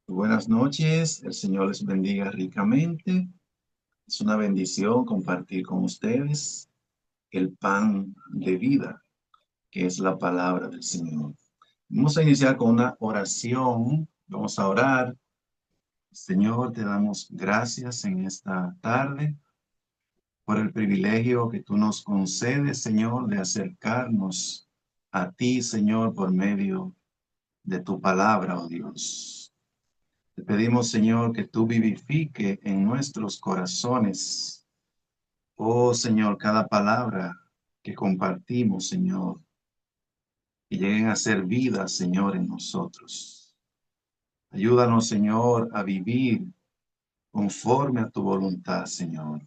Buenas noches, el Señor les bendiga ricamente. Es una bendición compartir con ustedes el pan de vida, que es la palabra del Señor. Vamos a iniciar con una oración. Vamos a orar. Señor, te damos gracias en esta tarde por el privilegio que tú nos concedes, Señor, de acercarnos a ti, Señor, por medio de tu palabra, oh Dios. Te pedimos, Señor, que tú vivifique en nuestros corazones, oh Señor, cada palabra que compartimos, Señor, que lleguen a ser vida, Señor, en nosotros. Ayúdanos, Señor, a vivir conforme a tu voluntad, Señor,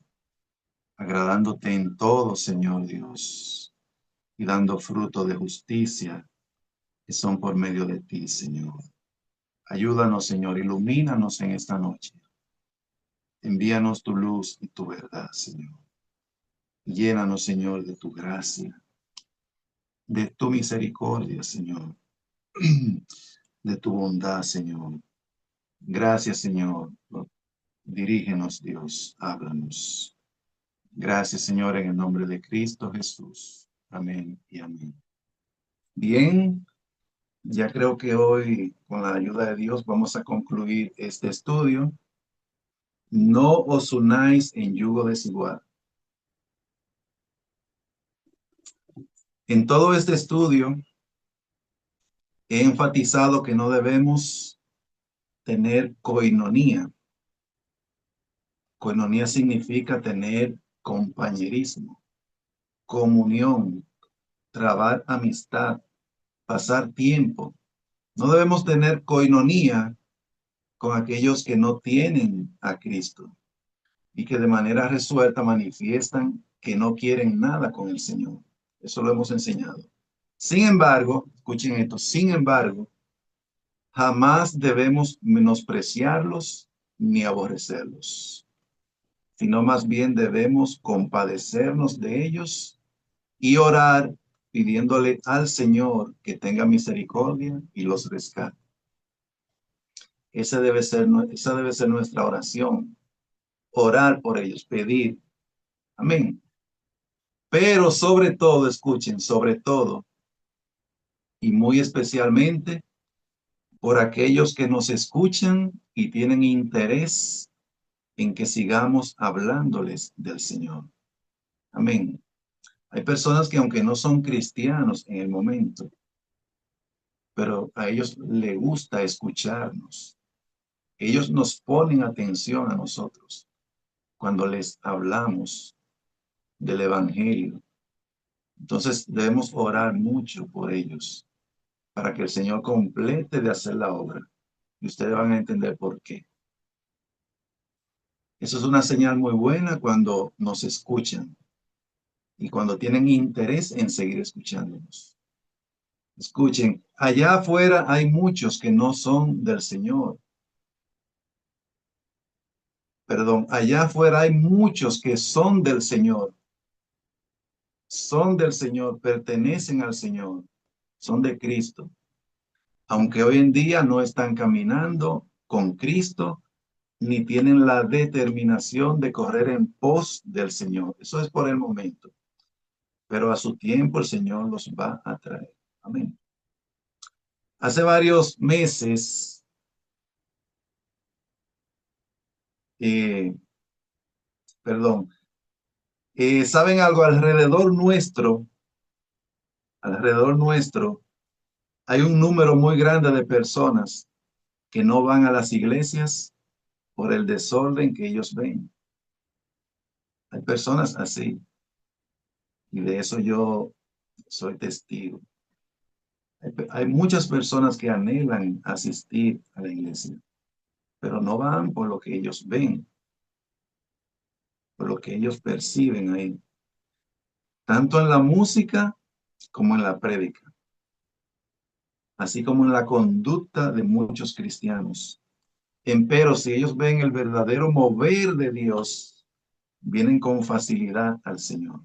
agradándote en todo, Señor Dios, y dando fruto de justicia que son por medio de ti, Señor. Ayúdanos, Señor, ilumínanos en esta noche. Envíanos tu luz y tu verdad, Señor. Llénanos, Señor, de tu gracia, de tu misericordia, Señor, de tu bondad, Señor. Gracias, Señor. Dirígenos, Dios, háblanos. Gracias, Señor, en el nombre de Cristo Jesús. Amén y amén. Bien, ya creo que hoy, con la ayuda de Dios, vamos a concluir este estudio. No os unáis en yugo desigual. En todo este estudio he enfatizado que no debemos tener coinonía. Coinonía significa tener compañerismo, comunión, trabar amistad, pasar tiempo. No debemos tener coinonía con aquellos que no tienen a Cristo y que de manera resuelta manifiestan que no quieren nada con el Señor. Eso lo hemos enseñado. Sin embargo, escuchen esto, sin embargo, jamás debemos menospreciarlos ni aborrecerlos, sino más bien debemos compadecernos de ellos y orar pidiéndole al Señor que tenga misericordia y los rescate. Esa debe ser nuestra oración, orar por ellos, pedir. Amén. Pero sobre todo, escuchen, sobre todo y muy especialmente por aquellos que nos escuchan y tienen interés en que sigamos hablándoles del Señor. Amén. Hay personas que aunque no son cristianos en el momento, pero a ellos les gusta escucharnos. Ellos nos ponen atención a nosotros cuando les hablamos del Evangelio. Entonces debemos orar mucho por ellos para que el Señor complete de hacer la obra. Y ustedes van a entender por qué. Eso es una señal muy buena cuando nos escuchan y cuando tienen interés en seguir escuchándonos. Escuchen, allá afuera hay muchos que no son del Señor. Perdón, allá afuera hay muchos que son del Señor. Son del Señor, pertenecen al Señor, son de Cristo. Aunque hoy en día no están caminando con Cristo, ni tienen la determinación de correr en pos del Señor. Eso es por el momento. Pero a su tiempo el Señor los va a traer. Amén. Hace varios meses, eh, perdón, ¿saben algo? Alrededor nuestro, hay un número muy grande de personas que no van a las iglesias por el desorden que ellos ven. Hay personas así, y de eso yo soy testigo. Hay muchas personas que anhelan asistir a la iglesia, pero no van por lo que ellos ven, por lo que ellos perciben ahí, tanto en la música como en la prédica, así como en la conducta de muchos cristianos. Empero, si ellos ven el verdadero mover de Dios, vienen con facilidad al Señor.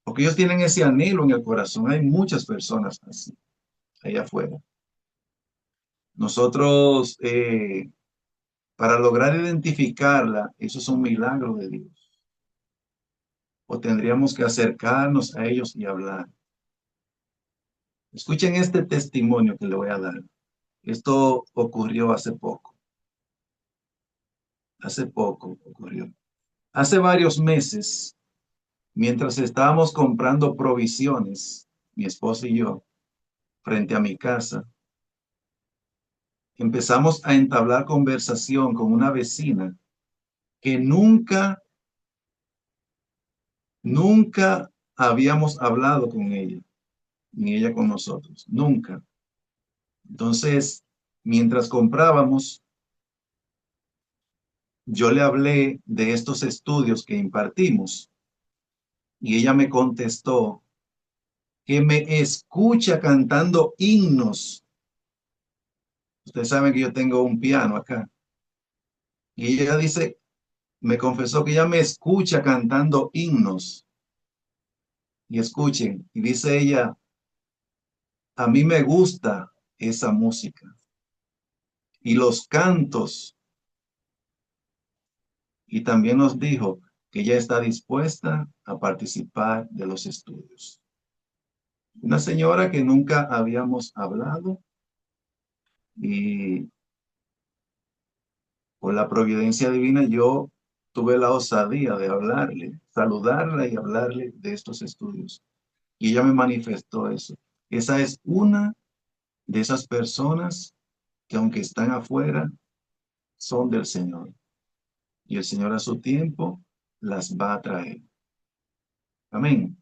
Porque ellos tienen ese anhelo en el corazón. Hay muchas personas así, allá afuera. Nosotros Para lograr identificarla, eso es un milagro de Dios. O tendríamos que acercarnos a ellos y hablar. Escuchen este testimonio que le voy a dar. Esto ocurrió hace poco. Hace poco ocurrió. Hace varios meses, mientras estábamos comprando provisiones, mi esposa y yo, frente a mi casa, empezamos a entablar conversación con una vecina que nunca habíamos hablado con ella, ni ella con nosotros, nunca. Entonces, mientras comprábamos, yo le hablé de estos estudios que impartimos y ella me contestó que me escucha cantando himnos. Ustedes saben que yo tengo un piano acá. Y ella dice, me confesó que ella me escucha cantando himnos. Y escuchen, y dice ella, a mí me gusta esa música. Y los cantos. Y también nos dijo que ella está dispuesta a participar de los estudios. Una señora que nunca habíamos hablado y por la providencia divina yo tuve la osadía de hablarle, saludarla y hablarle de estos estudios. Y ella me manifestó eso. Esa es una de esas personas que aunque están afuera, son del Señor. Y el Señor a su tiempo las va a traer. Amén.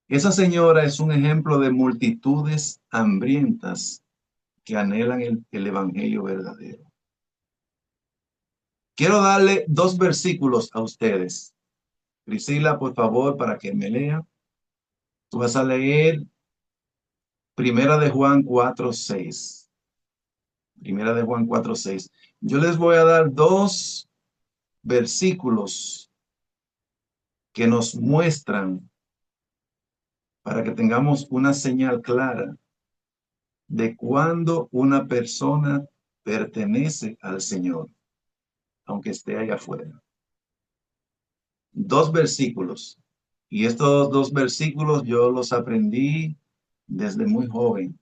Esa señora es un ejemplo de multitudes hambrientas que anhelan el evangelio verdadero. Quiero darle dos versículos a ustedes. Priscila, por favor, para que me lea. Tú vas a leer Primera de Juan 4:6. Primera de Juan 4:6. Yo les voy a dar dos versículos que nos muestran para que tengamos una señal clara de cuando una persona pertenece al Señor, aunque esté allá afuera. Dos versículos. Y estos dos versículos yo los aprendí desde muy joven.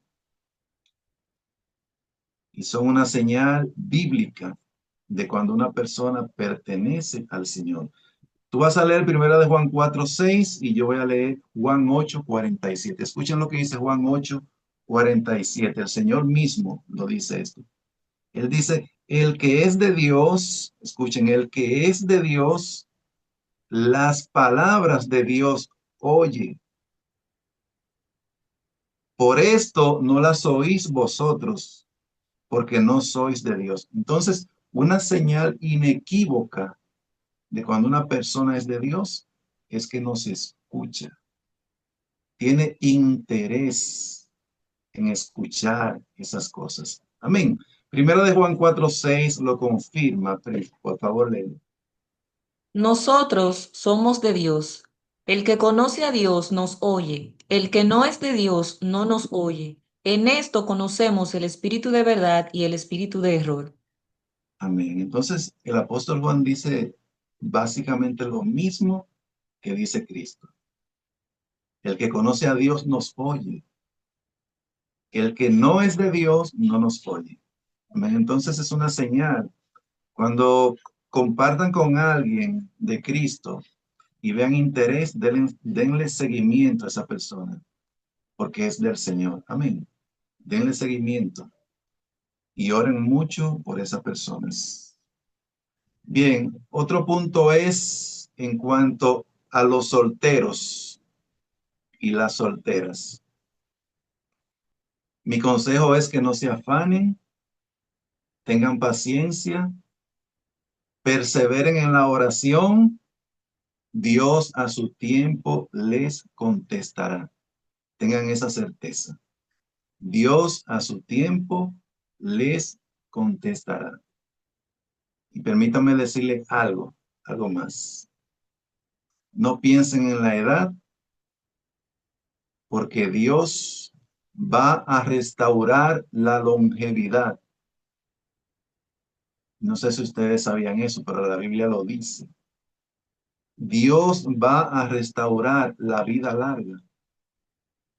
Y son una señal bíblica de cuando una persona pertenece al Señor. Tú vas a leer Primera de Juan 4:6 y yo voy a leer Juan 8:47. Escuchen lo que dice Juan 8:47. El Señor mismo lo dice esto. Él dice, el que es de Dios, escuchen, el que es de Dios, las palabras de Dios oye. Por esto no las oís vosotros, porque no sois de Dios. Entonces, una señal inequívoca de cuando una persona es de Dios es que nos escucha, tiene interés en escuchar esas cosas. Amén. Primero de Juan 4:6 lo confirma, pero por favor, léelo. Nosotros somos de Dios. El que conoce a Dios nos oye. El que no es de Dios no nos oye. En esto conocemos el espíritu de verdad y el espíritu de error. Amén. Entonces, el apóstol Juan dice básicamente lo mismo que dice Cristo. El que conoce a Dios nos oye. El que no es de Dios no nos oye. Amén. Entonces es una señal. Cuando compartan con alguien de Cristo y vean interés, denle seguimiento a esa persona, porque es del Señor. Amén. Denle seguimiento y oren mucho por esas personas. Bien, otro punto es en cuanto a los solteros y las solteras. Mi consejo es que no se afanen, tengan paciencia, perseveren en la oración. Dios a su tiempo les contestará. Tengan esa certeza. Dios a su tiempo les contestará. Y permítanme decirle algo más. No piensen en la edad, porque Dios va a restaurar la longevidad No sé si ustedes sabían eso, pero la Biblia lo dice. Dios va a restaurar la vida larga.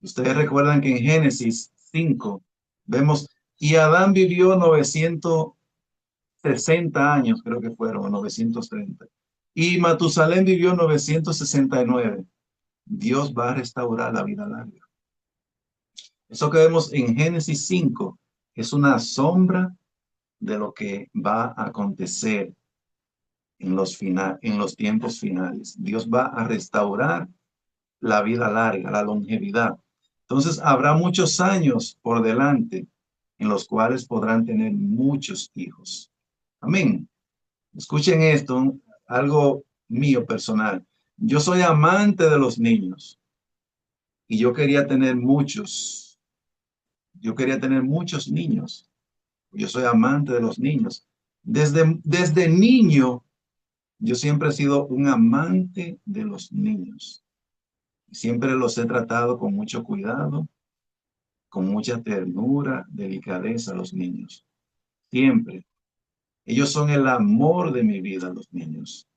Ustedes recuerdan que en Génesis 5 vemos, y Adán vivió 960 años, creo que fueron, o 930. Y Matusalén vivió 969. Dios va a restaurar la vida larga. Eso que vemos en Génesis 5 es una sombra de lo que va a acontecer en los tiempos finales. Dios va a restaurar la vida larga, la longevidad. Entonces habrá muchos años por delante en los cuales podrán tener muchos hijos. Amén. Escuchen esto, algo mío personal. Yo soy amante de los niños y yo quería tener muchos. Yo quería tener muchos niños. Yo soy amante de los niños. Desde niño, yo siempre he sido un amante de los niños. Siempre los he tratado con mucho cuidado, con mucha ternura, delicadeza a los niños. Siempre. Ellos son el amor de mi vida, los niños.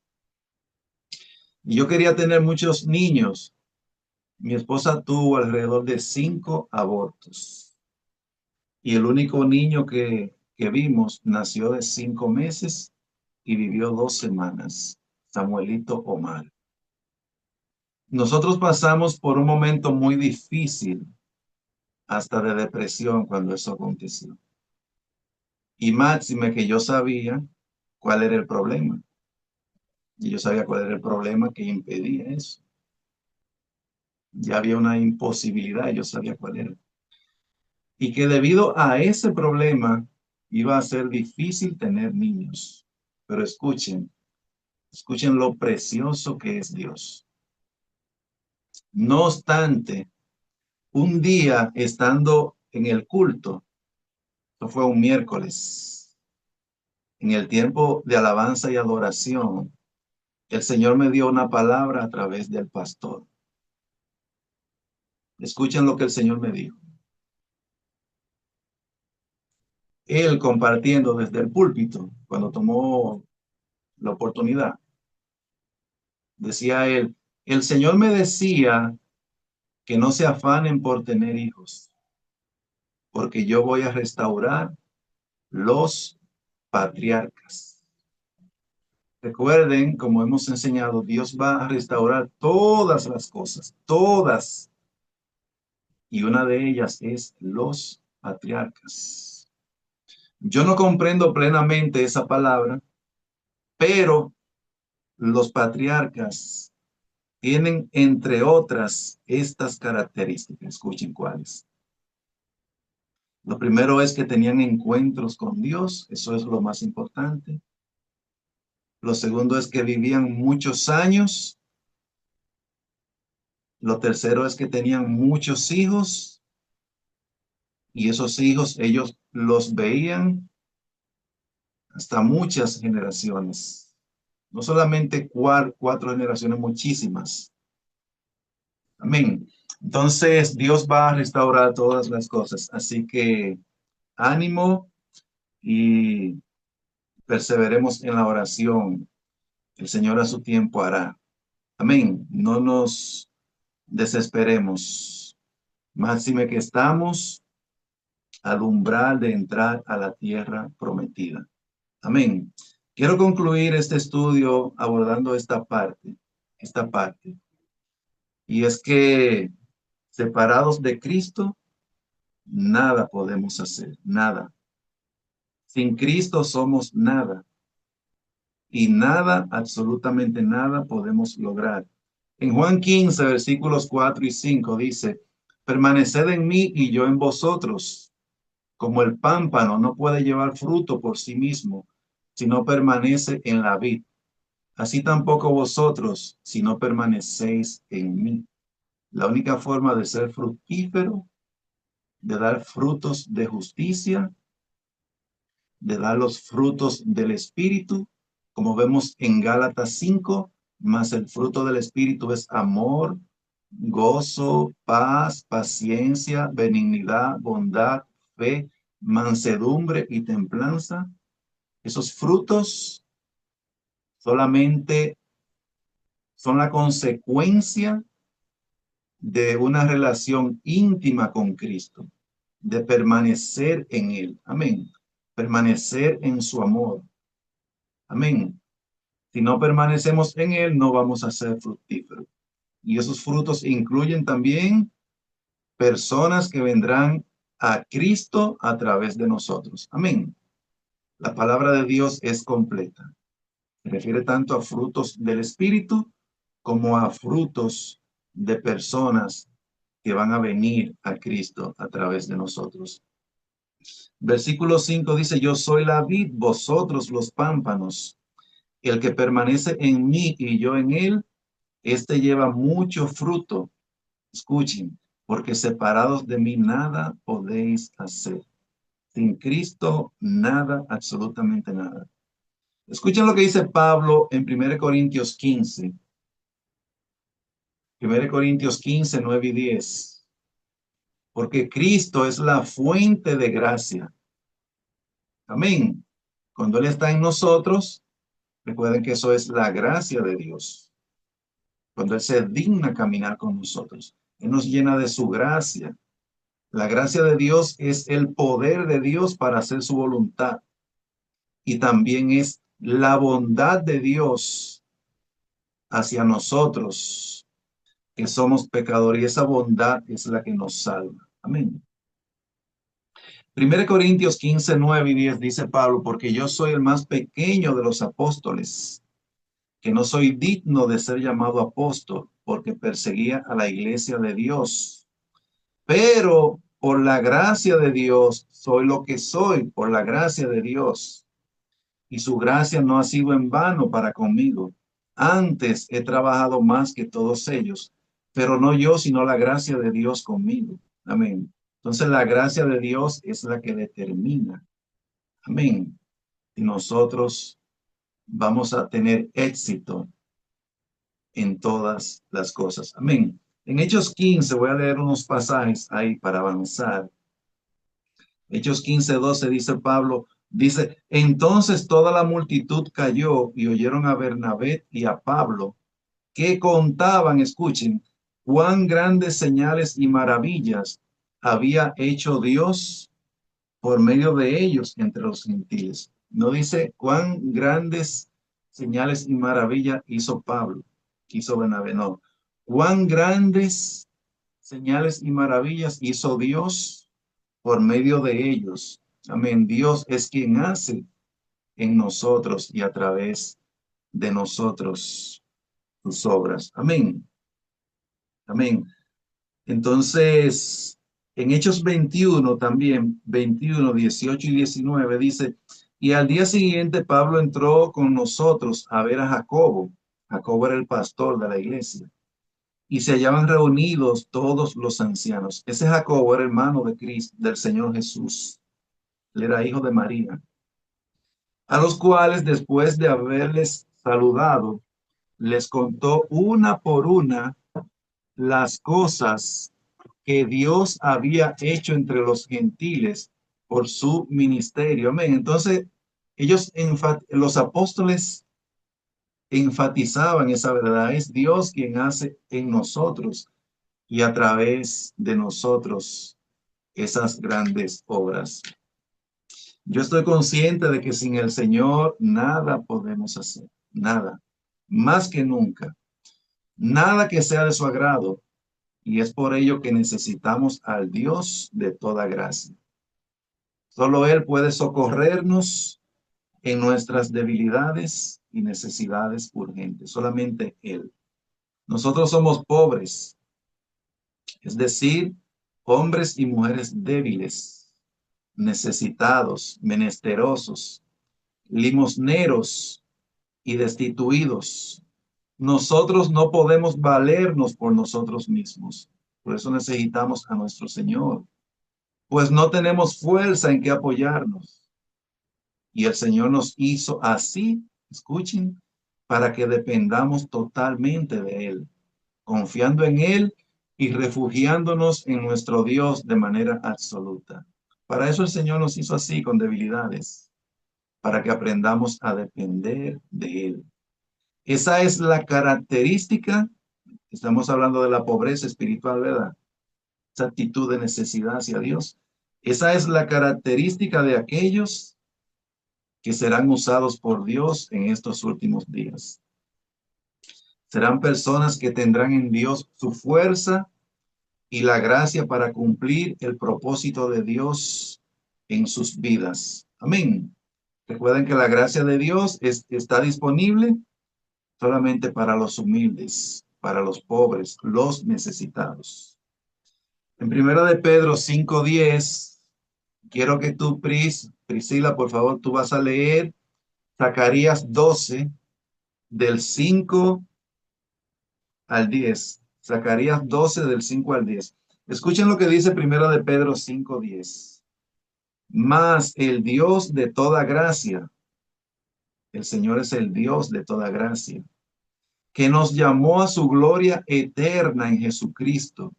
Y yo quería tener muchos niños. Mi esposa tuvo alrededor de 5 abortos. Y el único niño que vimos nació de 5 meses y vivió 2 semanas. Samuelito Omar. Nosotros pasamos por un momento muy difícil, hasta de depresión, cuando eso aconteció. Y máxime que yo sabía cuál era el problema. Y yo sabía cuál era el problema que impedía eso. Ya había una imposibilidad, yo sabía cuál era. Y que debido a ese problema iba a ser difícil tener niños. Pero escuchen lo precioso que es Dios. No obstante, un día estando en el culto, eso fue un miércoles, en el tiempo de alabanza y adoración, el Señor me dio una palabra a través del pastor. Escuchen lo que el Señor me dijo. Él compartiendo desde el púlpito, cuando tomó la oportunidad, decía él, el Señor me decía que no se afanen por tener hijos, porque yo voy a restaurar los patriarcas. Recuerden, como hemos enseñado, Dios va a restaurar todas las cosas, todas. Y una de ellas es los patriarcas. Yo no comprendo plenamente esa palabra, pero los patriarcas tienen, entre otras, estas características. Escuchen cuáles. Lo primero es que tenían encuentros con Dios, eso es lo más importante. Lo segundo es que vivían muchos años. Lo tercero es que tenían muchos hijos y esos hijos ellos los veían hasta muchas generaciones. No solamente cuatro generaciones, muchísimas. Amén. Entonces, Dios va a restaurar todas las cosas. Así que ánimo y perseveremos en la oración. El Señor a su tiempo hará. Amén. No nos desesperemos. Máxime que estamos al umbral de entrar a la tierra prometida. Amén. Quiero concluir este estudio abordando esta parte. Y es que separados de Cristo, nada podemos hacer, nada. Sin Cristo somos nada. Y nada, absolutamente nada podemos lograr. En Juan 15, versículos 4 y 5 dice, permaneced en mí y yo en vosotros. Como el pámpano no puede llevar fruto por sí mismo, si no permanece en la vid. Así tampoco vosotros, si no permanecéis en mí. La única forma de ser fructífero, de dar frutos de justicia, de dar los frutos del Espíritu, como vemos en Gálatas 5, más el fruto del Espíritu es amor, gozo, paz, paciencia, benignidad, bondad, fe, mansedumbre y templanza. Esos frutos solamente son la consecuencia de una relación íntima con Cristo, de permanecer en Él. Amén. Permanecer en su amor. Amén. Si no permanecemos en Él, no vamos a ser fructíferos. Y esos frutos incluyen también personas que vendrán a Cristo a través de nosotros. Amén. La palabra de Dios es completa. Se refiere tanto a frutos del Espíritu como a frutos de personas que van a venir a Cristo a través de nosotros. Versículo 5 dice, yo soy la vid, vosotros los pámpanos. El que permanece en mí y yo en él, este lleva mucho fruto. Escuchen, porque separados de mí nada podéis hacer. Sin Cristo, nada, absolutamente nada. Escuchen lo que dice Pablo en 1 Corintios 15. 1 Corintios 15, 9 y 10. Porque Cristo es la fuente de gracia. Amén. Cuando Él está en nosotros, recuerden que eso es la gracia de Dios. Cuando Él se digna caminar con nosotros, Él nos llena de su gracia. La gracia de Dios es el poder de Dios para hacer su voluntad. Y también es la bondad de Dios hacia nosotros, que somos pecadores. Y esa bondad es la que nos salva. Amén. 1 Corintios 15, 9 y 10 dice Pablo, porque yo soy el más pequeño de los apóstoles, que no soy digno de ser llamado apóstol, porque perseguía a la iglesia de Dios. Pero por la gracia de Dios, soy lo que soy, por la gracia de Dios. Y su gracia no ha sido en vano para conmigo. Antes he trabajado más que todos ellos, pero no yo, sino la gracia de Dios conmigo. Amén. Entonces la gracia de Dios es la que determina. Amén. Y nosotros vamos a tener éxito en todas las cosas. Amén. En Hechos 15 voy a leer unos pasajes ahí para avanzar. Hechos 15, 12 dice Pablo, dice, entonces toda la multitud cayó y oyeron a Bernabé y a Pablo, que contaban, escuchen, cuán grandes señales y maravillas había hecho Dios por medio de ellos entre los gentiles. No dice cuán grandes señales y maravillas hizo Pablo, hizo Bernabé, no. Cuán grandes señales y maravillas hizo Dios por medio de ellos. Amén. Dios es quien hace en nosotros y a través de nosotros sus obras. Amén. Amén. Entonces, en Hechos 21 también, 21, 18 y 19 dice, y al día siguiente Pablo entró con nosotros a ver a Jacobo. Jacobo era el pastor de la iglesia. Y se hallaban reunidos todos los ancianos. Ese Jacobo era hermano de Cristo, del Señor Jesús. Él era hijo de María. A los cuales, después de haberles saludado, les contó una por una las cosas que Dios había hecho entre los gentiles por su ministerio. Amén. Entonces, los apóstoles enfatizaban esa verdad. Es Dios quien hace en nosotros y a través de nosotros esas grandes obras. Yo estoy consciente de que sin el Señor nada podemos hacer, nada, más que nunca, nada que sea de su agrado. Y es por ello que necesitamos al Dios de toda gracia. Solo Él puede socorrernos en nuestras debilidades y necesidades urgentes. Solamente Él. Nosotros somos pobres, es decir, hombres y mujeres débiles, necesitados, menesterosos, limosneros y destituidos. Nosotros no podemos valernos por nosotros mismos. Por eso necesitamos a nuestro Señor. Pues no tenemos fuerza en que apoyarnos. Y el Señor nos hizo así, escuchen, para que dependamos totalmente de Él, confiando en Él y refugiándonos en nuestro Dios de manera absoluta. Para eso el Señor nos hizo así, con debilidades, para que aprendamos a depender de Él. Esa es la característica, estamos hablando de la pobreza espiritual, ¿verdad? Esa actitud de necesidad hacia Dios. Esa es la característica de aquellos que serán usados por Dios en estos últimos días. Serán personas que tendrán en Dios su fuerza y la gracia para cumplir el propósito de Dios en sus vidas. Amén. Recuerden que la gracia de Dios está disponible solamente para los humildes, para los pobres, los necesitados. En primera de Pedro 5:10, quiero que tú, Priscila, por favor, tú vas a leer Zacarías 12, del 5 al 10. Zacarías 12, del 5 al 10. Escuchen lo que dice primera de Pedro 5:10. Mas el Dios de toda gracia, el Señor es el Dios de toda gracia, que nos llamó a su gloria eterna en Jesucristo.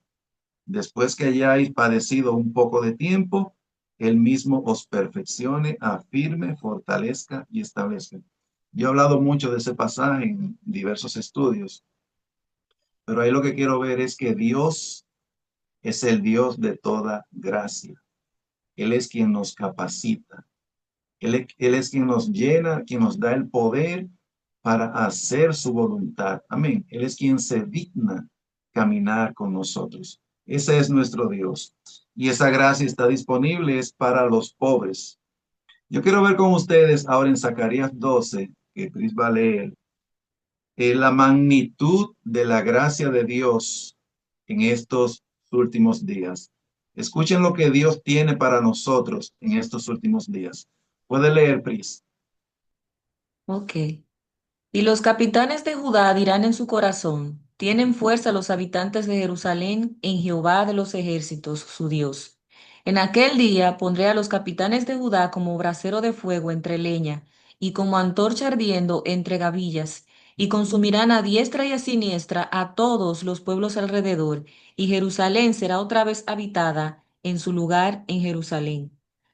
Después que hayáis padecido un poco de tiempo, Él mismo os perfeccione, afirme, fortalezca y establezca. Yo he hablado mucho de ese pasaje en diversos estudios, pero ahí lo que quiero ver es que Dios es el Dios de toda gracia. Él es quien nos capacita. Él es quien nos llena, quien nos da el poder para hacer su voluntad. Amén. Él es quien se digna caminar con nosotros. Ese es nuestro Dios. Y esa gracia está disponible, es para los pobres. Yo quiero ver con ustedes ahora en Zacarías 12, que Cris va a leer, la magnitud de la gracia de Dios en estos últimos días. Escuchen lo que Dios tiene para nosotros en estos últimos días. Puede leer, Pris. Ok. Y los capitanes de Judá dirán en su corazón, tienen fuerza los habitantes de Jerusalén en Jehová de los ejércitos, su Dios. En aquel día pondré a los capitanes de Judá como brasero de fuego entre leña, y como antorcha ardiendo entre gavillas, y consumirán a diestra y a siniestra a todos los pueblos alrededor, y Jerusalén será otra vez habitada en su lugar en Jerusalén.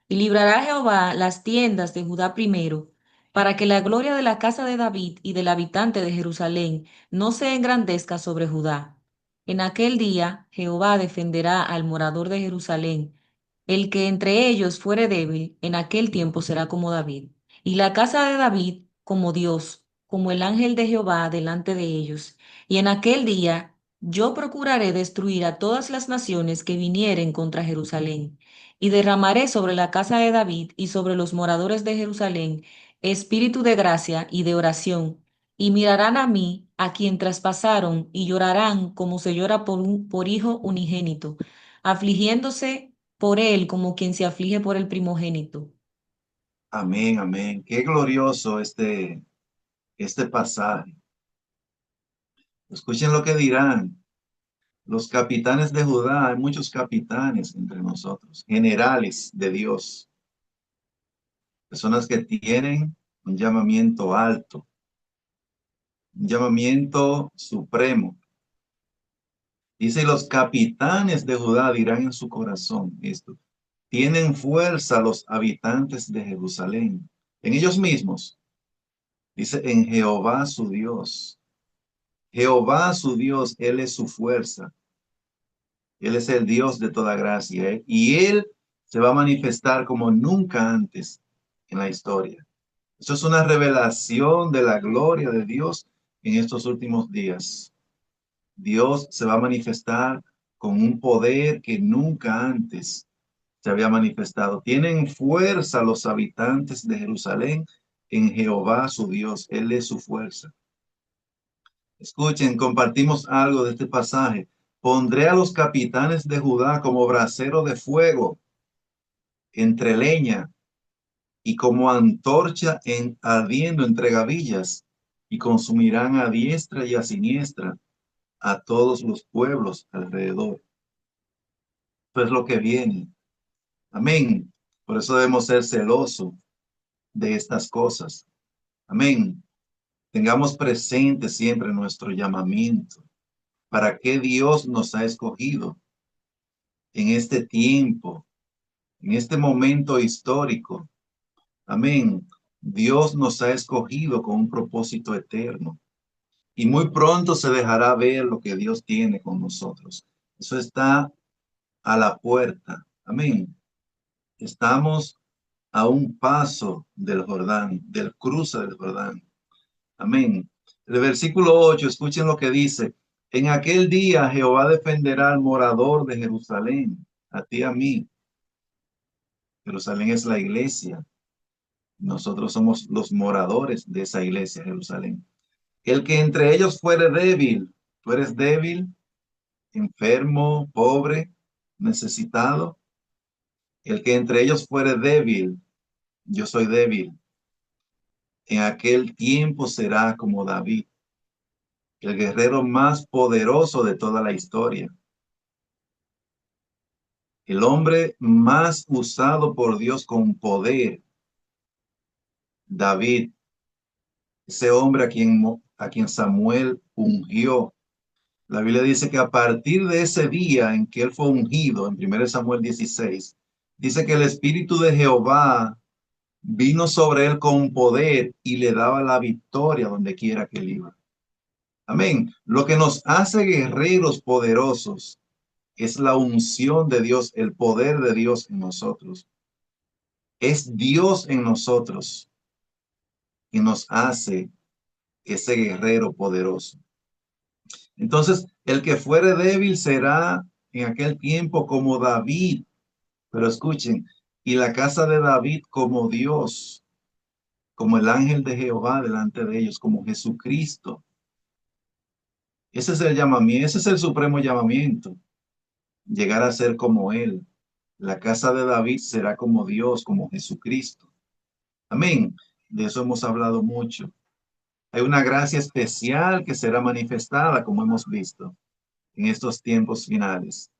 Y librará Jehová las tiendas de Judá primero para que la gloria de la casa de David y del habitante de Jerusalén no se engrandezca sobre Judá. En aquel día Jehová defenderá al morador de Jerusalén. El que entre ellos fuere débil, en aquel tiempo será como David, y la casa de David como Dios, como el ángel de Jehová delante de ellos. Y en aquel día yo procuraré destruir a todas las naciones que vinieren contra Jerusalén, y derramaré sobre la casa de David y sobre los moradores de Jerusalén espíritu de gracia y de oración, y mirarán a mí, a quien traspasaron, y llorarán como se llora por hijo unigénito, afligiéndose por él como quien se aflige por el primogénito. Amén, amén. Qué glorioso este pasaje. Escuchen lo que dirán los capitanes de Judá. Hay muchos capitanes entre nosotros, generales de Dios, personas que tienen un llamamiento alto, un llamamiento supremo. Dice, los capitanes de Judá dirán en su corazón esto. Tienen fuerza los habitantes de Jerusalén, en ellos mismos. Dice, en Jehová su Dios. Jehová su Dios, Él es su fuerza. Él es el Dios de toda gracia, ¿eh? Y Él se va a manifestar como nunca antes en la historia. Eso es una revelación de la gloria de Dios en estos últimos días. Dios se va a manifestar con un poder que nunca antes se había manifestado. Tienen fuerza los habitantes de Jerusalén en Jehová su Dios. Él es su fuerza. Escuchen, compartimos algo de este pasaje. Pondré a los capitanes de Judá como brasero de fuego entre leña y como antorcha ardiendo entre gavillas, y consumirán a diestra y a siniestra a todos los pueblos alrededor. Eso es lo que viene. Amén. Por eso debemos ser celosos de estas cosas. Amén. Tengamos presente siempre nuestro llamamiento. ¿Para qué Dios nos ha escogido en este tiempo, en este momento histórico? Amén. Dios nos ha escogido con un propósito eterno y muy pronto se dejará ver lo que Dios tiene con nosotros. Eso está a la puerta. Amén. Estamos a un paso del Jordán, del cruce del Jordán. Amén. El versículo 8, escuchen lo que dice. En aquel día Jehová defenderá al morador de Jerusalén, a ti, a mí. Jerusalén es la iglesia. Nosotros somos los moradores de esa iglesia, Jerusalén. El que entre ellos fuere débil, tú eres débil, enfermo, pobre, necesitado. El que entre ellos fuere débil, yo soy débil. En aquel tiempo será como David, el guerrero más poderoso de toda la historia. El hombre más usado por Dios con poder, David, ese hombre a quien Samuel ungió. La Biblia dice que a partir de ese día en que él fue ungido, en 1 Samuel 16, dice que el Espíritu de Jehová vino sobre él con poder y le daba la victoria donde quiera que él iba. Amén. Lo que nos hace guerreros poderosos es la unción de Dios, el poder de Dios en nosotros. Es Dios en nosotros que nos hace ese guerrero poderoso. Entonces, el que fuere débil será en aquel tiempo como David, pero escuchen, y la casa de David como Dios, como el ángel de Jehová delante de ellos, como Jesucristo. Ese es el llamamiento, ese es el supremo llamamiento, llegar a ser como Él. La casa de David será como Dios, como Jesucristo. Amén. De eso hemos hablado mucho. Hay una gracia especial que será manifestada, como hemos visto, en estos tiempos finales.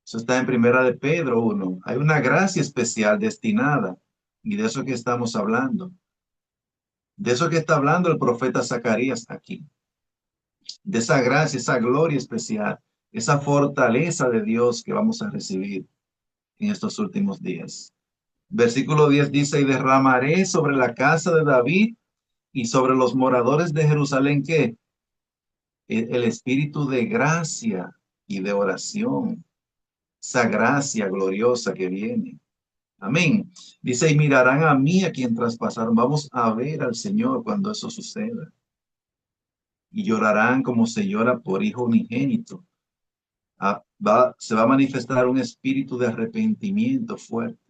Eso está en Primera de Pedro 1. Hay una gracia especial destinada, y de eso que estamos hablando. De eso que está hablando el profeta Zacarías aquí. De esa gracia, esa gloria especial, esa fortaleza de Dios que vamos a recibir en estos últimos días. Versículo 10 dice, y derramaré sobre la casa de David y sobre los moradores de Jerusalén, ¿qué? El espíritu de gracia y de oración, esa gracia gloriosa que viene. Amén. Dice, y mirarán a mí a quien traspasaron. Vamos a ver al Señor cuando eso suceda. Y llorarán como se llora por hijo unigénito. Se va a manifestar un espíritu de arrepentimiento fuerte.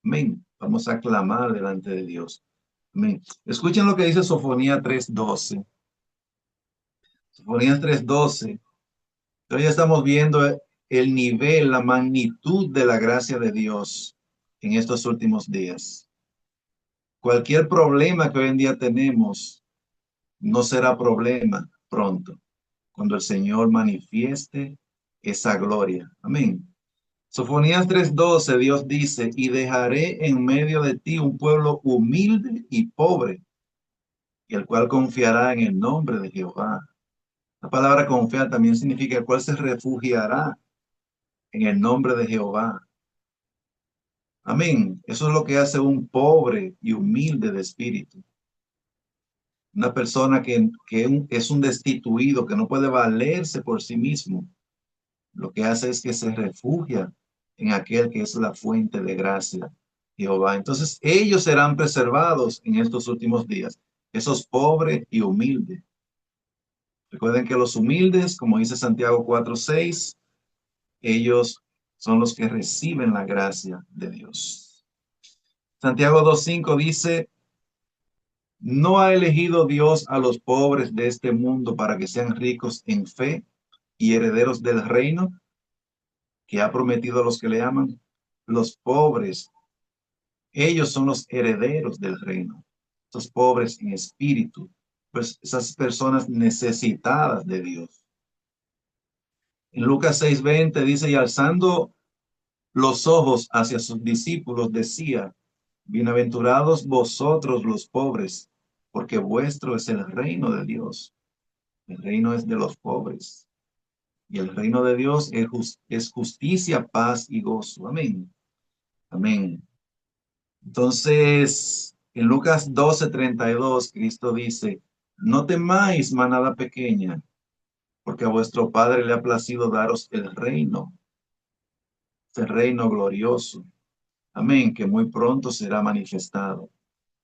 Amén. Vamos a clamar delante de Dios. Amén. Escuchen lo que dice Sofonía 3:12. Sofonías 3:12. Entonces ya estamos viendo el nivel, la magnitud de la gracia de Dios en estos últimos días. Cualquier problema que hoy en día tenemos no será problema pronto, cuando el Señor manifieste esa gloria. Amén. Sofonías 3:12, Dios dice, y dejaré en medio de ti un pueblo humilde y pobre, el cual confiará en el nombre de Jehová. La palabra confiar también significa el cual se refugiará en el nombre de Jehová. Amén. Eso es lo que hace un pobre y humilde de espíritu. Una persona que es un destituido, que no puede valerse por sí mismo. Lo que hace es que se refugia en aquel que es la fuente de gracia, Jehová. Entonces ellos serán preservados en estos últimos días, esos pobres y humildes. Recuerden que los humildes, como dice Santiago 4:6, ellos son los que reciben la gracia de Dios. Santiago 2:5 dice, ¿no ha elegido Dios a los pobres de este mundo para que sean ricos en fe y herederos del reino que ha prometido a los que le aman? Los pobres, ellos son los herederos del reino. Los pobres en espíritu, pues esas personas necesitadas de Dios. En Lucas 6:20 dice, y alzando los ojos hacia sus discípulos decía, bienaventurados vosotros los pobres, porque vuestro es el reino de Dios. El reino es de los pobres. Y el reino de Dios es justicia, paz y gozo. Amén. Amén. Entonces, En Lucas 12:32, Cristo dice, no temáis, manada pequeña, porque a vuestro Padre le ha placido daros el reino glorioso. Amén, que muy pronto será manifestado.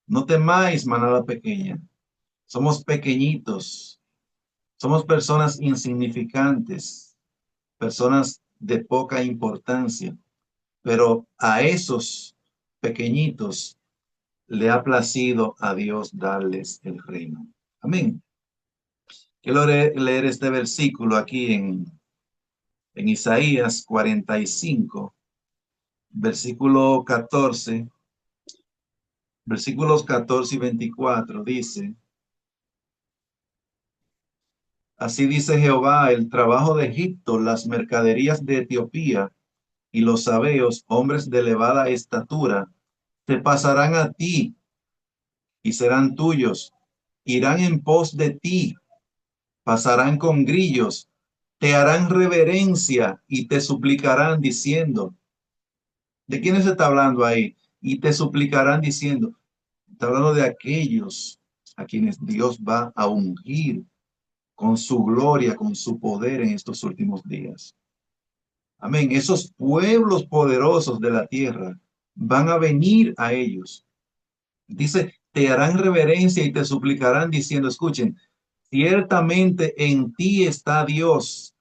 No temáis, manada pequeña. Somos pequeñitos, somos personas insignificantes, personas de poca importancia, pero a esos pequeñitos le ha placido a Dios darles el reino. Amén. Quiero leer este versículo aquí en Isaías 45, versículo 14, versículos 14 y 24, dice, así dice Jehová, el trabajo de Egipto, las mercaderías de Etiopía y los sabeos, hombres de elevada estatura, te pasarán a ti y serán tuyos, irán en pos de ti, pasarán con grillos, te harán reverencia y te suplicarán diciendo, ¿de quién se está hablando ahí? Y te suplicarán diciendo, está hablando de aquellos a quienes Dios va a ungir con su gloria, con su poder en estos últimos días. Amén. Esos pueblos poderosos de la tierra van a venir a ellos. Dice, te harán reverencia y te suplicarán diciendo, escuchen, ciertamente en ti está Dios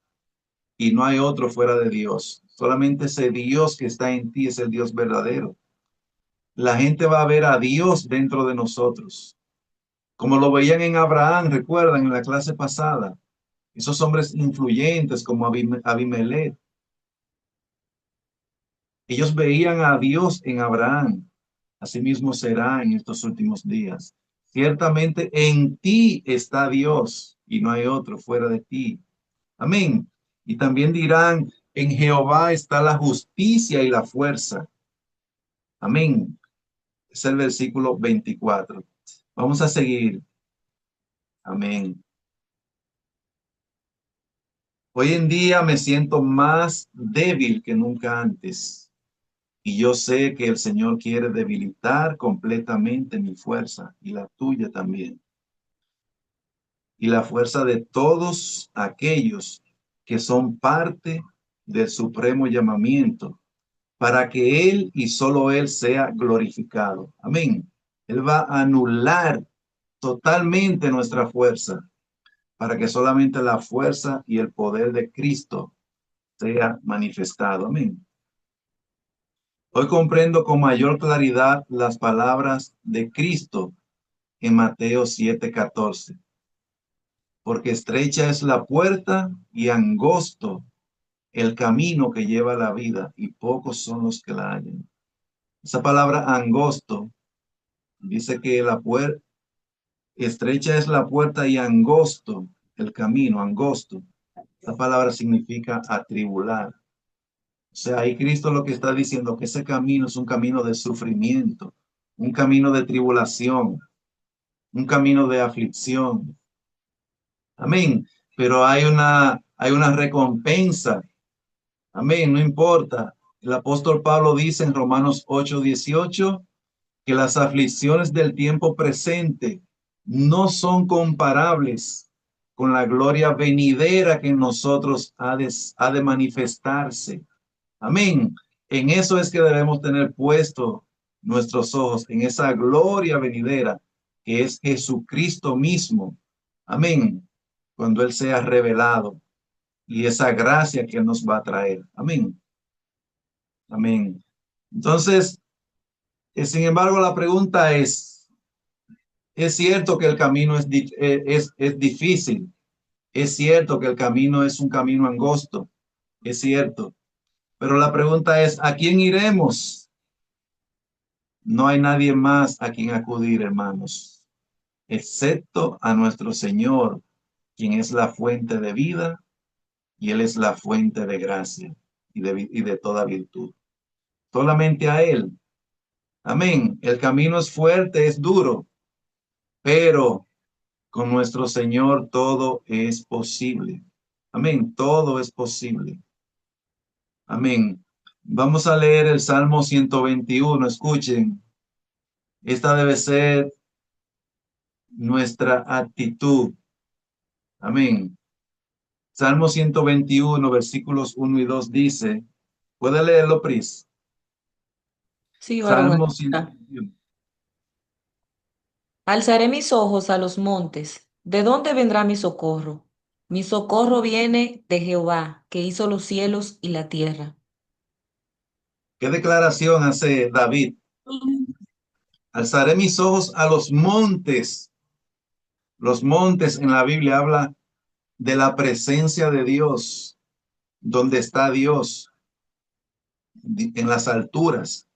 y no hay otro fuera de Dios. Solamente ese Dios que está en ti es el Dios verdadero. La gente va a ver a Dios dentro de nosotros, como lo veían en Abraham, recuerdan en la clase pasada, esos hombres influyentes como Abimelech. Ellos veían a Dios en Abraham. Asimismo será en estos últimos días. Ciertamente en ti está Dios y no hay otro fuera de ti. Amén. Y también dirán, en Jehová está la justicia y la fuerza. Amén. Es el versículo 24. Vamos a seguir. Amén. Hoy en día me siento más débil que nunca antes. Y yo sé que el Señor quiere debilitar completamente mi fuerza y la tuya también. Y la fuerza de todos aquellos que son parte del supremo llamamiento, para que Él y solo Él sea glorificado. Amén. Él va a anular totalmente nuestra fuerza, para que solamente la fuerza y el poder de Cristo sea manifestado. Amén. Hoy comprendo con mayor claridad las palabras de Cristo en Mateo 7:14, porque estrecha es la puerta y angosto el camino que lleva a la vida, y pocos son los que la hallan. Esa palabra angosto dice que la puerta, estrecha es la puerta y angosto el camino, angosto. Esa palabra significa atribular. O sea, ahí Cristo lo que está diciendo que ese camino es un camino de sufrimiento, un camino de tribulación, un camino de aflicción. Amén. Pero hay una recompensa. Amén. No importa. El apóstol Pablo dice en Romanos 8:18 que las aflicciones del tiempo presente no son comparables con la gloria venidera que en nosotros ha de manifestarse. Amén. En eso es que debemos tener puesto nuestros ojos, en esa gloria venidera que es Jesucristo mismo. Amén. Cuando Él sea revelado y esa gracia que Él nos va a traer. Amén. Amén. Entonces, sin embargo, la pregunta es cierto que el camino es difícil. Es cierto que el camino es un camino angosto. Es cierto. Pero la pregunta es, ¿a quién iremos? No hay nadie más a quien acudir, hermanos, excepto a nuestro Señor, quien es la fuente de vida y Él es la fuente de gracia y de toda virtud. Solamente a Él. Amén. El camino es fuerte, es duro, pero con nuestro Señor todo es posible. Amén. Todo es posible. Amén. Vamos a leer el Salmo 121. Escuchen. Esta debe ser nuestra actitud. Amén. Salmo 121, versículos 1 y 2 dice, ¿puede leerlo, Pris? Sí, varón, aquí Salmo está. 121. Alzaré mis ojos a los montes. ¿De dónde vendrá mi socorro? Mi socorro viene de Jehová, que hizo los cielos y la tierra. ¿Qué declaración hace David? Alzaré mis ojos a los montes. Los montes en la Biblia habla de la presencia de Dios, donde está Dios, en las alturas.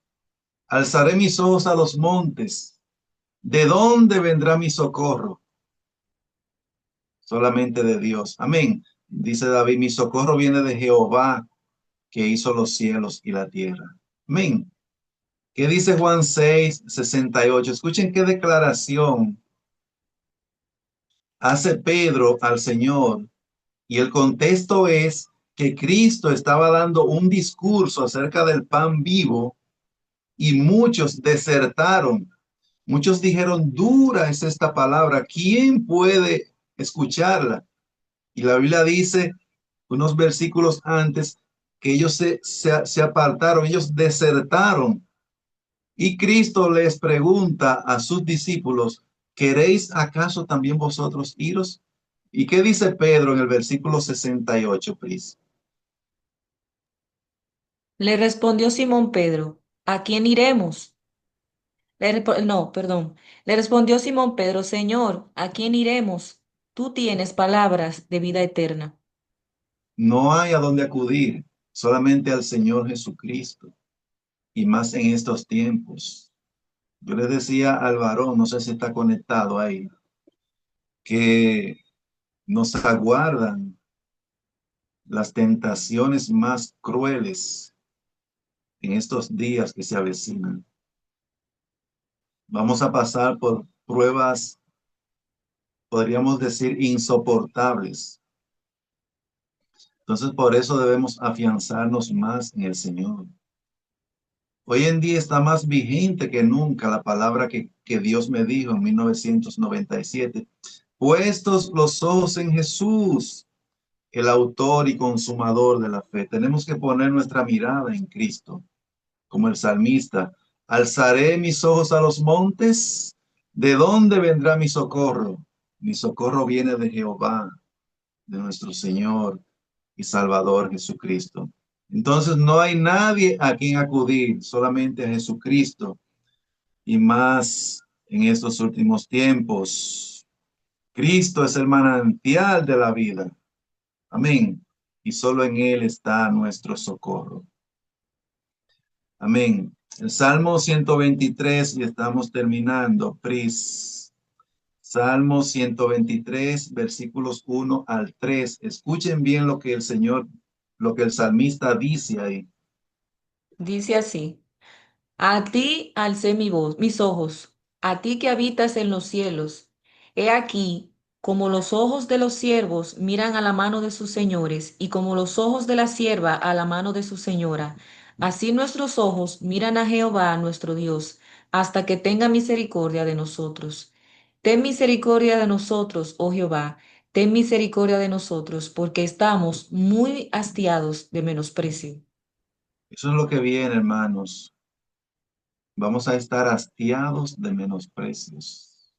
Alzaré mis ojos a los montes. ¿De dónde vendrá mi socorro? Solamente de Dios. Amén. Dice David, mi socorro viene de Jehová, que hizo los cielos y la tierra. Amén. ¿Qué dice Juan 6:68? Escuchen qué declaración hace Pedro al Señor. Y el contexto es que Cristo estaba dando un discurso acerca del pan vivo y muchos desertaron. Muchos dijeron, dura es esta palabra, ¿quién puede escucharla? Y la Biblia dice, unos versículos antes, que ellos se apartaron, ellos desertaron. Y Cristo les pregunta a sus discípulos, ¿queréis acaso también vosotros iros? ¿Y qué dice Pedro en el versículo 68, Pris? Le respondió Simón Pedro, ¿a quién iremos? No, perdón. Le respondió Simón Pedro, Señor, ¿a quién iremos? Tú tienes palabras de vida eterna. No hay a dónde acudir, solamente al Señor Jesucristo, y más en estos tiempos. Yo le decía al varón, no sé si está conectado ahí, que nos aguardan las tentaciones más crueles en estos días que se avecinan. Vamos a pasar por pruebas, podríamos decir, insoportables. Entonces, por eso debemos afianzarnos más en el Señor. Hoy en día está más vigente que nunca la palabra que Dios me dijo en 1997. Puestos los ojos en Jesús, el autor y consumador de la fe. Tenemos que poner nuestra mirada en Cristo, como el salmista. Alzaré mis ojos a los montes. ¿De dónde vendrá mi socorro? Mi socorro viene de Jehová, de nuestro Señor y Salvador Jesucristo. Entonces no hay nadie a quien acudir, solamente a Jesucristo y más en estos últimos tiempos. Cristo es el manantial de la vida. Amén. Y solo en Él está nuestro socorro. Amén. El Salmo 123, y estamos terminando, Pris. Salmo 123, versículos 1 al 3. Escuchen bien lo que el Señor, lo que el salmista dice ahí. Dice así. A ti alcé mi voz, mis ojos, a ti que habitas en los cielos. He aquí, como los ojos de los siervos miran a la mano de sus señores, y como los ojos de la sierva a la mano de su señora, así nuestros ojos miran a Jehová nuestro Dios, hasta que tenga misericordia de nosotros. Ten misericordia de nosotros, oh Jehová, ten misericordia de nosotros, porque estamos muy hastiados de menosprecio. Eso es lo que viene, hermanos. Vamos a estar hastiados de menosprecios.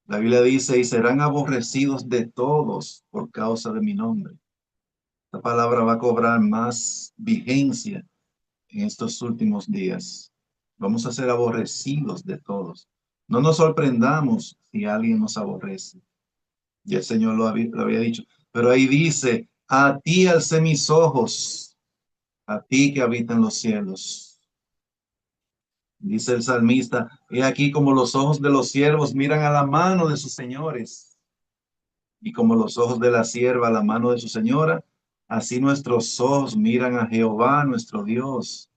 La Biblia dice, y serán aborrecidos de todos por causa de mi nombre. Esta palabra va a cobrar más vigencia en estos últimos días. Vamos a ser aborrecidos de todos. No nos sorprendamos si alguien nos aborrece. Y el Señor lo había dicho. Pero ahí dice, a ti alcé mis ojos, a ti que habitas en los cielos. Dice el salmista, he aquí como los ojos de los siervos miran a la mano de sus señores, y como los ojos de la sierva a la mano de su señora, así nuestros ojos miran a Jehová, nuestro Dios,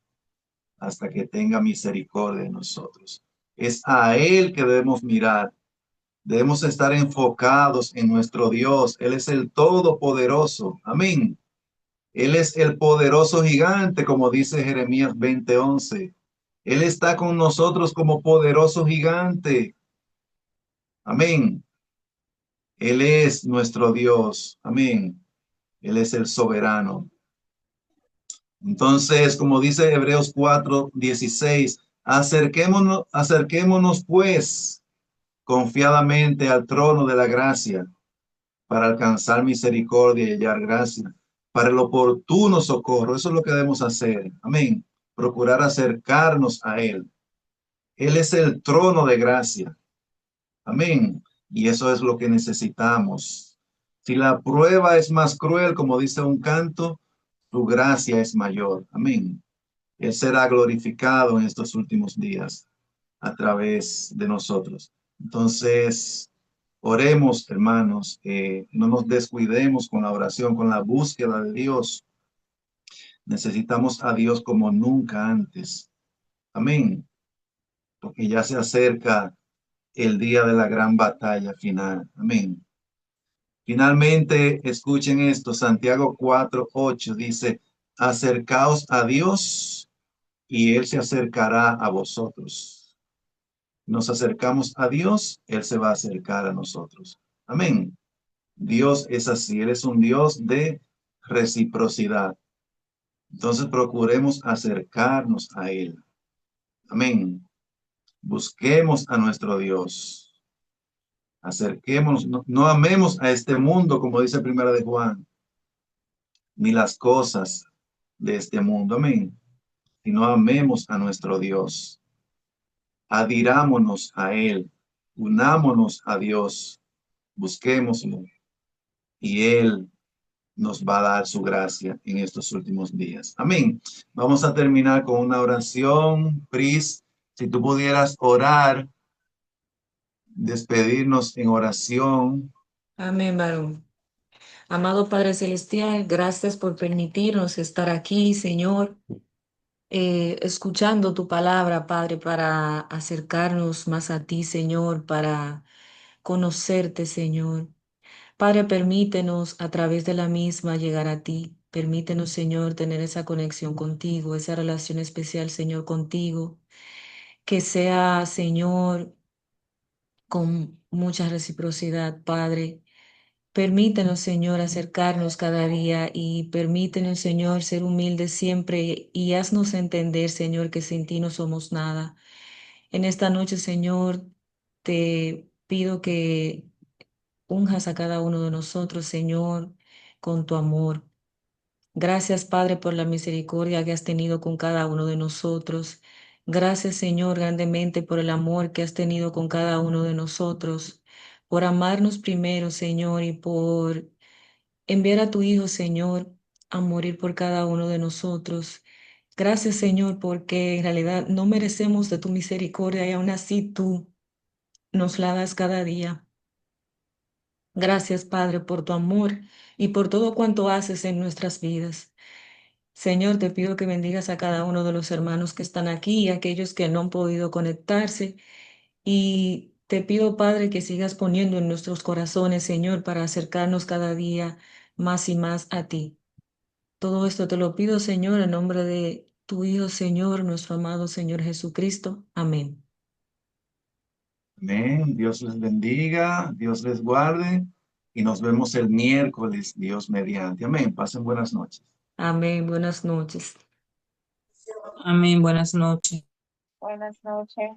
hasta que tenga misericordia de nosotros. Es a Él que debemos mirar. Debemos estar enfocados en nuestro Dios. Él es el Todopoderoso. Amén. Él es el poderoso gigante, como dice Jeremías 20:11. Él está con nosotros como poderoso gigante. Amén. Él es nuestro Dios. Amén. Él es el soberano. Entonces, como dice Hebreos 4:16, acerquémonos pues confiadamente al trono de la gracia para alcanzar misericordia y hallar gracia, para el oportuno socorro. Eso es lo que debemos hacer. Amén. Procurar acercarnos a Él. Él es el trono de gracia. Amén. Y eso es lo que necesitamos. Si la prueba es más cruel, como dice un canto, tu gracia es mayor. Amén. Él será glorificado en estos últimos días a través de nosotros. Entonces, oremos, hermanos, no nos descuidemos con la oración, con la búsqueda de Dios. Necesitamos a Dios como nunca antes. Amén. Porque ya se acerca el día de la gran batalla final. Amén. Finalmente, escuchen esto, Santiago 4:8 dice, acercaos a Dios y Él se acercará a vosotros. Nos acercamos a Dios, Él se va a acercar a nosotros. Amén. Dios es así, Él es un Dios de reciprocidad. Entonces procuremos acercarnos a Él. Amén. Busquemos a nuestro Dios. Acerquémonos, no amemos a este mundo, como dice Primera de Juan, ni las cosas de este mundo. Amén. Sino amemos a nuestro Dios. Adhirámonos a Él. Unámonos a Dios. Busquémoslo. Y Él nos va a dar su gracia en estos últimos días. Amén. Vamos a terminar con una oración. Pris, si tú pudieras orar, despedirnos en oración. Amén, varón. Amado Padre Celestial, gracias por permitirnos estar aquí, Señor, escuchando tu palabra, Padre, para acercarnos más a ti, Señor, para conocerte, Señor. Padre, permítenos a través de la misma llegar a ti. Permítenos, Señor, tener esa conexión contigo, esa relación especial, Señor, contigo. Que sea, Señor, con mucha reciprocidad, Padre. Permítenos, Señor, acercarnos cada día y permítenos, Señor, ser humildes siempre y haznos entender, Señor, que sin ti no somos nada. En esta noche, Señor, te pido que unjas a cada uno de nosotros, Señor, con tu amor. Gracias, Padre, por la misericordia que has tenido con cada uno de nosotros. Gracias, Señor, grandemente por el amor que has tenido con cada uno de nosotros, por amarnos primero, Señor, y por enviar a tu Hijo, Señor, a morir por cada uno de nosotros. Gracias, Señor, porque en realidad no merecemos de tu misericordia y aún así tú nos la das cada día. Gracias, Padre, por tu amor y por todo cuanto haces en nuestras vidas. Señor, te pido que bendigas a cada uno de los hermanos que están aquí y aquellos que no han podido conectarse. Y te pido, Padre, que sigas poniendo en nuestros corazones, Señor, para acercarnos cada día más y más a ti. Todo esto te lo pido, Señor, en nombre de tu Hijo, Señor, nuestro amado Señor Jesucristo. Amén. Amén. Dios les bendiga, Dios les guarde y nos vemos el miércoles, Dios mediante. Amén. Pasen buenas noches. Amén. Buenas noches. Amén, buenas noches. Buenas noches.